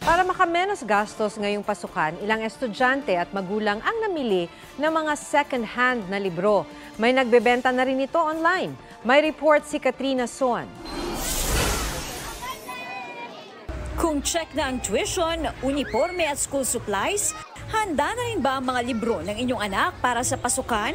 Para makamenos gastos ngayong pasukan, ilang estudyante at magulang ang namili ng mga second-hand na libro. May nagbebenta na rin ito online. May report si Katrina Son. Kung check na ang tuition, uniforme at school supplies, handa na rin ba ang mga libro ng inyong anak para sa pasukan?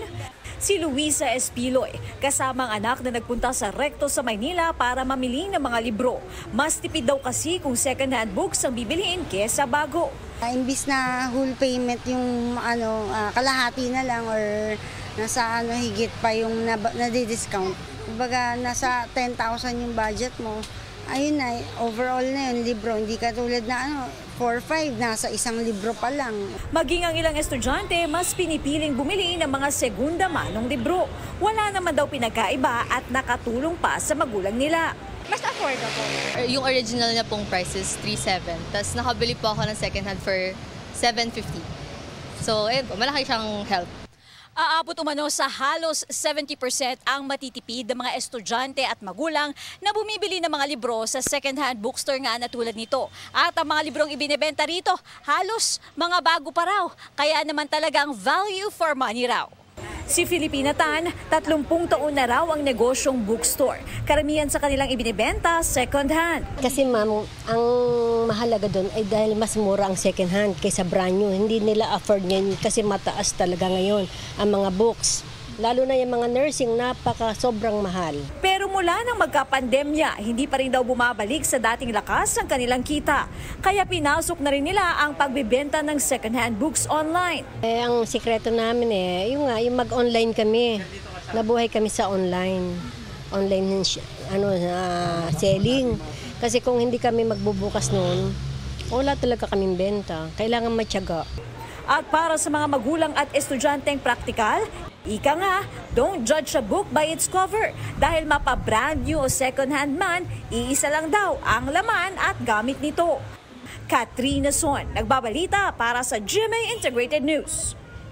Si Luisa Espiloy, kasama ang anak na nagpunta sa Recto sa Maynila para mamili ng mga libro. Mas tipid daw kasi kung second-hand books ang bibilihin kesa bago. Imbis na whole payment yung kalahati na lang or nasa higit pa yung nadi-discount. Kumbaga nasa 10,000 yung budget mo. Ayun na, overall na yung libro. Hindi katulad na 4-5, nasa isang libro pa lang. Maging ang ilang estudyante, mas pinipiling bumili ng mga segunda manong libro. Wala naman daw pinagkaiba at nakatulong pa sa magulang nila. Mas affordable. Yung original na pong price is 3,700. Tapos nakabili po ako ng second hand for 750. So, ayun po, malaki siyang help. Aabot umano sa halos 70% ang matitipid ng mga estudyante at magulang na bumibili ng mga libro sa second-hand bookstore nga na tulad nito. At ang mga librong ibinebenta rito, halos mga bago pa raw. Kaya naman talagang value for money raw. Si Filipina Tan, 30 taon na raw ang negosyong bookstore. Karamihan sa kanilang ibinebenta, second-hand. Kasi ma'am, ang mahalaga doon ay dahil mas mura ang second-hand kaysa brand new. Hindi nila afford yan kasi mataas talaga ngayon ang mga books. Lalo na yung mga nursing, sobrang mahal. Pero mula nang magka-pandemya, hindi pa rin daw bumabalik sa dating lakas ang kanilang kita. Kaya pinasok na rin nila ang pagbibenta ng second-hand books online. Ang sikreto namin yung mag-online kami. Nabuhay kami sa online selling. Kasi kung hindi kami magbubukas noon, wala talaga kaming benta. Kailangan matyaga. At para sa mga magulang at estudyanteng praktikal, ika nga, don't judge a book by its cover. Dahil mapa-brand new o second-hand man, iisa lang daw ang laman at gamit nito. Katrina Son, nagbabalita para sa GMA Integrated News.